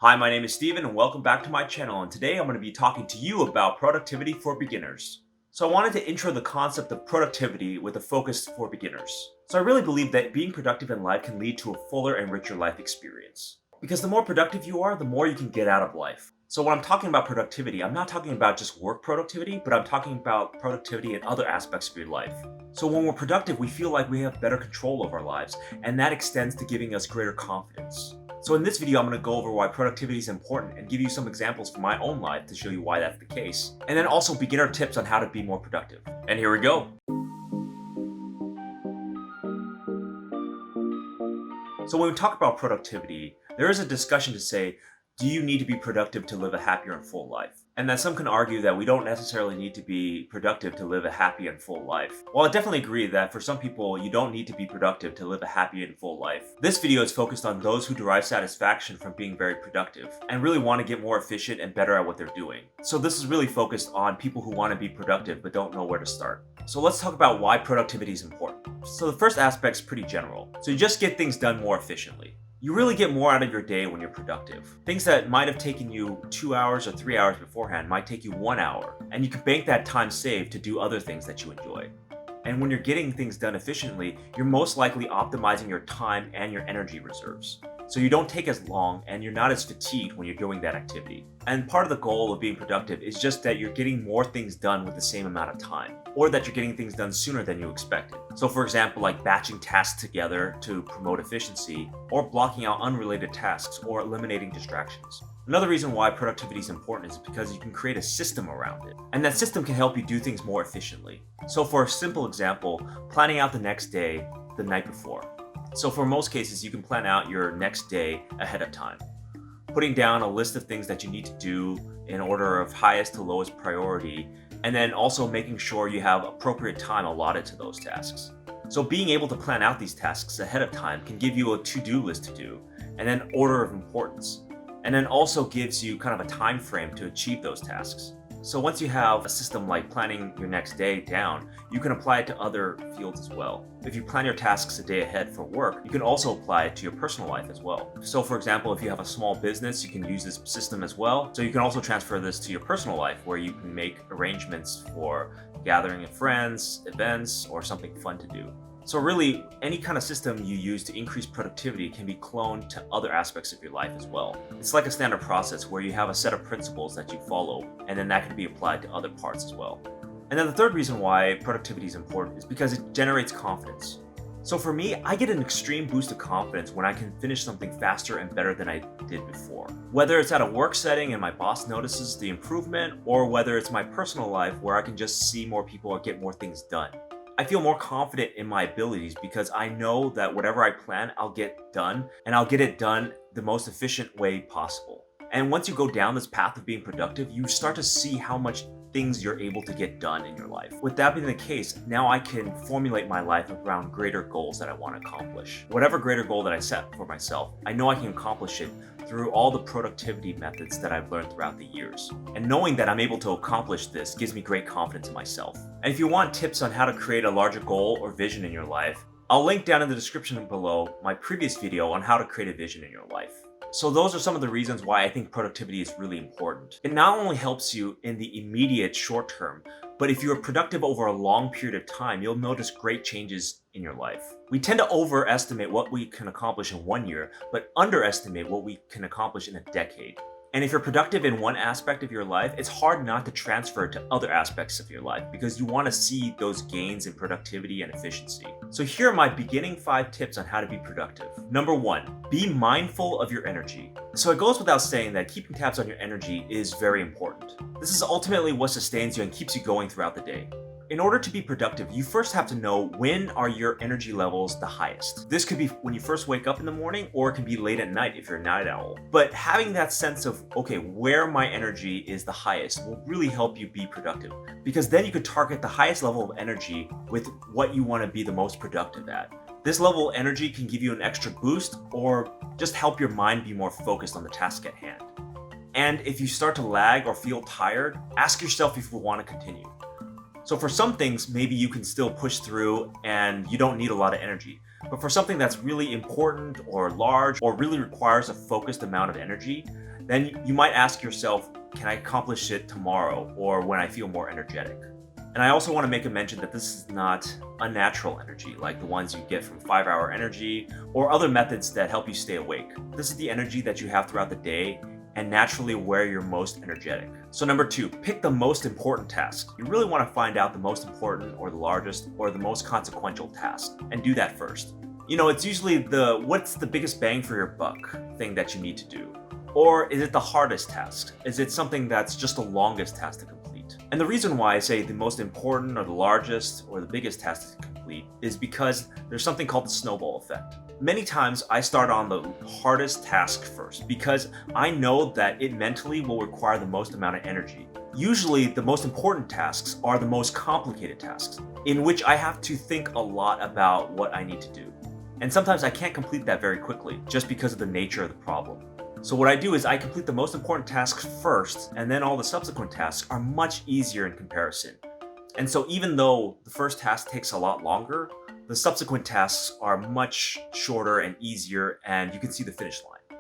Hi, my name is Steven and welcome back to my channel, and today I'm going to be talking to you about productivity for beginners. So I wanted to intro the concept of productivity with a focus for beginners. So I really believe that being productive in life can lead to a fuller and richer life experience. Because the more productive you are, the more you can get out of life. So when I'm talking about productivity, I'm not talking about just work productivity, but I'm talking about productivity in other aspects of your life. So when we're productive, we feel like we have better control of our lives, and that extends to giving us greater confidence. So in this video, I'm going to go over why productivity is important and give you some examples from my own life to show you why that's the case. And then also beginner tips on how to be more productive. And here we go. So when we talk about productivity, there is a discussion to say, do you need to be productive to live a happier and full life? And that some can argue that we don't necessarily need to be productive to live a happy and full life. Well, I definitely agree that for some people, you don't need to be productive to live a happy and full life. This video is focused on those who derive satisfaction from being very productive and really want to get more efficient and better at what they're doing. So this is really focused on people who want to be productive but don't know where to start. So let's talk about why productivity is important. So the first aspect is pretty general. So you just get things done more efficiently. You really get more out of your day when you're productive. Things that might have taken you 2 hours or 3 hours beforehand might take you 1 hour, and you can bank that time saved to do other things that you enjoy. And when you're getting things done efficiently, you're most likely optimizing your time and your energy reserves. So you don't take as long and you're not as fatigued when you're doing that activity. And part of the goal of being productive is just that you're getting more things done with the same amount of time, or that you're getting things done sooner than you expected. So for example, like batching tasks together to promote efficiency, or blocking out unrelated tasks, or eliminating distractions. Another reason why productivity is important is because you can create a system around it, and that system can help you do things more efficiently. So for a simple example, planning out the next day the night before. So for most cases, you can plan out your next day ahead of time. Putting down a list of things that you need to do in order of highest to lowest priority, and then also making sure you have appropriate time allotted to those tasks. So being able to plan out these tasks ahead of time can give you a to-do list to do, and then order of importance, and then also gives you kind of a time frame to achieve those tasks. So once you have a system like planning your next day down, you can apply it to other fields as well. If you plan your tasks a day ahead for work, you can also apply it to your personal life as well. So for example, if you have a small business, you can use this system as well. So you can also transfer this to your personal life where you can make arrangements for gathering of friends, events, or something fun to do. So really, any kind of system you use to increase productivity can be cloned to other aspects of your life as well. It's like a standard process where you have a set of principles that you follow, and then that can be applied to other parts as well. And then the third reason why productivity is important is because it generates confidence. So for me, I get an extreme boost of confidence when I can finish something faster and better than I did before. Whether it's at a work setting and my boss notices the improvement, or whether it's my personal life where I can just see more people or get more things done. I feel more confident in my abilities because I know that whatever I plan, I'll get done, and I'll get it done the most efficient way possible. And once you go down this path of being productive, you start to see how much things you're able to get done in your life. With that being the case, now I can formulate my life around greater goals that I want to accomplish. Whatever greater goal that I set for myself, I know I can accomplish it through all the productivity methods that I've learned throughout the years. And knowing that I'm able to accomplish this gives me great confidence in myself. And if you want tips on how to create a larger goal or vision in your life, I'll link down in the description below my previous video on how to create a vision in your life. So those are some of the reasons why I think productivity is really important. It not only helps you in the immediate short term, but if you're productive over a long period of time, you'll notice great changes in your life. We tend to overestimate what we can accomplish in 1 year, but underestimate what we can accomplish in a decade. And if you're productive in one aspect of your life, it's hard not to transfer it to other aspects of your life because you want to see those gains in productivity and efficiency. So here are my beginning 5 tips on how to be productive. Number 1, be mindful of your energy. So it goes without saying that keeping tabs on your energy is very important. This is ultimately what sustains you and keeps you going throughout the day. In order to be productive, you first have to know when are your energy levels the highest. This could be when you first wake up in the morning, or it can be late at night if you're a night owl. But having that sense of, okay, where my energy is the highest will really help you be productive, because then you could target the highest level of energy with what you want to be the most productive at. This level of energy can give you an extra boost or just help your mind be more focused on the task at hand. And if you start to lag or feel tired, ask yourself if you want to continue. So for some things, maybe you can still push through and you don't need a lot of energy. But for something that's really important or large or really requires a focused amount of energy, then you might ask yourself, can I accomplish it tomorrow or when I feel more energetic? And I also want to make a mention that this is not unnatural energy like the ones you get from 5-hour energy or other methods that help you stay awake. This is the energy that you have throughout the day and naturally where you're most energetic. So number 2, pick the most important task. You really want to find out the most important or the largest or the most consequential task and do that first. It's usually what's the biggest bang for your buck thing that you need to do. Or is it the hardest task? Is it something that's just the longest task to complete? And the reason why I say the most important or the largest or the biggest task to complete is because there's something called the snowball effect. Many times I start on the hardest task first because I know that it mentally will require the most amount of energy. Usually the most important tasks are the most complicated tasks, in which I have to think a lot about what I need to do. And sometimes I can't complete that very quickly just because of the nature of the problem. So what I do is I complete the most important tasks first, and then all the subsequent tasks are much easier in comparison. And so even though the first task takes a lot longer, the subsequent tasks are much shorter and easier, and you can see the finish line.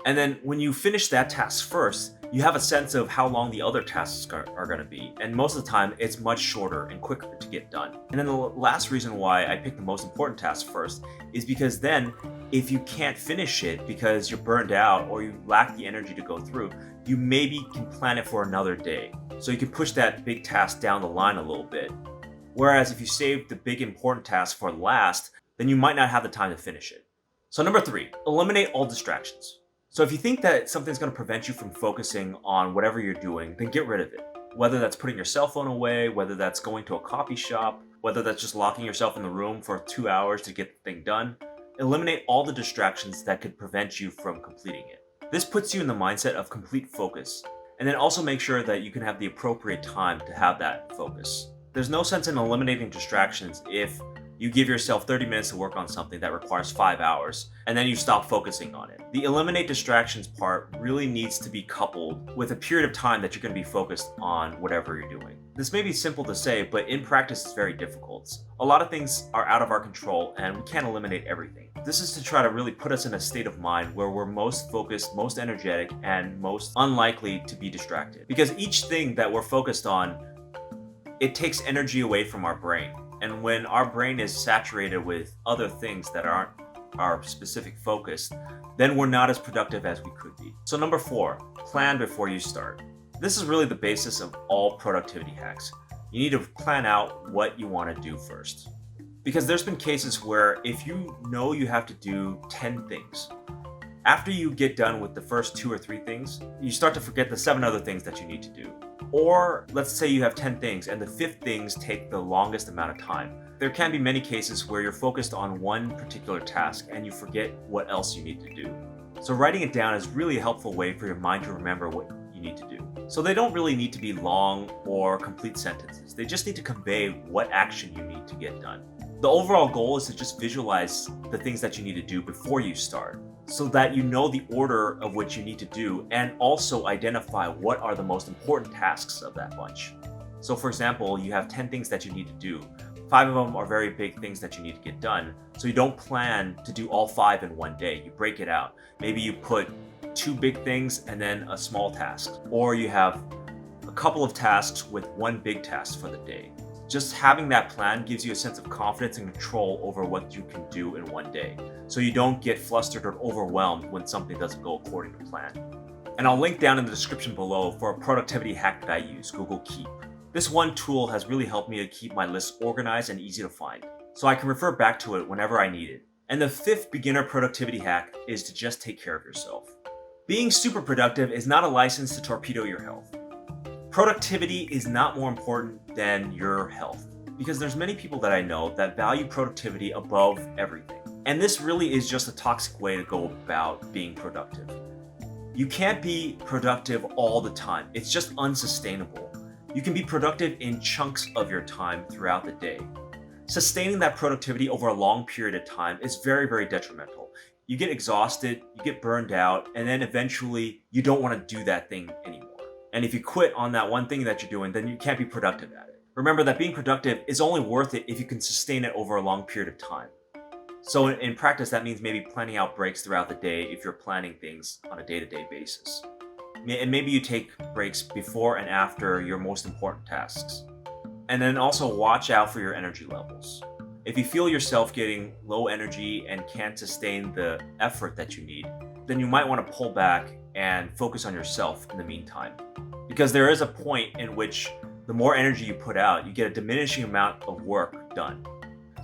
And then when you finish that task first, you have a sense of how long the other tasks are going to be. And most of the time, it's much shorter and quicker to get done. And then the last reason why I pick the most important task first is because then if you can't finish it because you're burned out or you lack the energy to go through, you maybe can plan it for another day. So you can push that big task down the line a little bit. Whereas if you save the big important task for last, then you might not have the time to finish it. So number 3, eliminate all distractions. So if you think that something's going to prevent you from focusing on whatever you're doing, then get rid of it. Whether that's putting your cell phone away, whether that's going to a coffee shop, whether that's just locking yourself in the room for 2 hours to get the thing done, eliminate all the distractions that could prevent you from completing it. This puts you in the mindset of complete focus, and then also make sure that you can have the appropriate time to have that focus. There's no sense in eliminating distractions if you give yourself 30 minutes to work on something that requires 5 hours, and then you stop focusing on it. The eliminate distractions part really needs to be coupled with a period of time that you're going to be focused on whatever you're doing. This may be simple to say, but in practice it's very difficult. A lot of things are out of our control and we can't eliminate everything. This is to try to really put us in a state of mind where we're most focused, most energetic, and most unlikely to be distracted. Because each thing that we're focused on, it takes energy away from our brain. And when our brain is saturated with other things that aren't our specific focus, then we're not as productive as we could be. So number 4, plan before you start. This is really the basis of all productivity hacks. You need to plan out what you want to do first. Because there's been cases where if you know you have to do 10 things, after you get done with the first 2 or 3 things, you start to forget the 7 other things that you need to do. Or let's say you have 10 things and the 5th things take the longest amount of time. There can be many cases where you're focused on one particular task and you forget what else you need to do. So writing it down is really a helpful way for your mind to remember what you need to do. So they don't really need to be long or complete sentences. They just need to convey what action you need to get done. The overall goal is to just visualize the things that you need to do before you start, so that you know the order of which you need to do and also identify what are the most important tasks of that bunch. So for example, you have 10 things that you need to do. 5 of them are very big things that you need to get done. So you don't plan to do all 5 in one day. You break it out. Maybe you put 2 big things and then a small task. Or you have a couple of tasks with 1 big task for the day. Just having that plan gives you a sense of confidence and control over what you can do in one day, so you don't get flustered or overwhelmed when something doesn't go according to plan. And I'll link down in the description below for a productivity hack that I use, Google Keep. This one tool has really helped me to keep my list organized and easy to find, so I can refer back to it whenever I need it. And the 5th beginner productivity hack is to just take care of yourself. Being super productive is not a license to torpedo your health. Productivity is not more important than your health, because there's many people that I know that value productivity above everything. And this really is just a toxic way to go about being productive. You can't be productive all the time. It's just unsustainable. You can be productive in chunks of your time throughout the day. Sustaining that productivity over a long period of time is very, very detrimental. You get exhausted, you get burned out, and then eventually you don't want to do that thing anymore. And if you quit on that one thing that you're doing, then you can't be productive at it. Remember that being productive is only worth it if you can sustain it over a long period of time. So in practice, that means maybe planning out breaks throughout the day if you're planning things on a day-to-day basis. And maybe you take breaks before and after your most important tasks. And then also watch out for your energy levels. If you feel yourself getting low energy and can't sustain the effort that you need, then you might want to pull back and focus on yourself in the meantime. Because there is a point in which the more energy you put out, you get a diminishing amount of work done.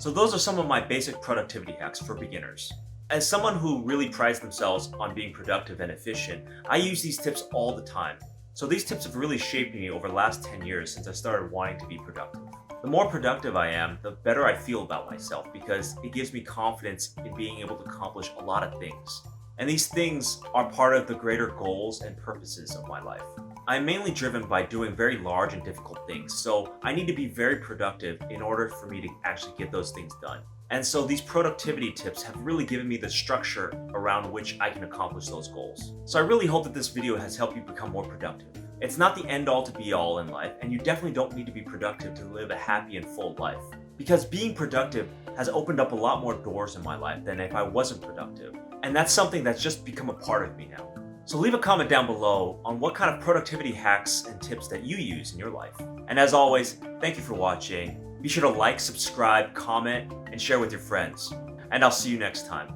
So those are some of my basic productivity hacks for beginners. As someone who really prides themselves on being productive and efficient, I use these tips all the time. So these tips have really shaped me over the last 10 years since I started wanting to be productive. The more productive I am, the better I feel about myself because it gives me confidence in being able to accomplish a lot of things. And these things are part of the greater goals and purposes of my life. I'm mainly driven by doing very large and difficult things, so I need to be very productive in order for me to actually get those things done. And so these productivity tips have really given me the structure around which I can accomplish those goals. So I really hope that this video has helped you become more productive. It's not the end all to be all in life, and you definitely don't need to be productive to live a happy and full life. Because being productive has opened up a lot more doors in my life than if I wasn't productive. And that's something that's just become a part of me now. So leave a comment down below on what kind of productivity hacks and tips that you use in your life. And as always, thank you for watching. Be sure to like, subscribe, comment, and share with your friends. And I'll see you next time.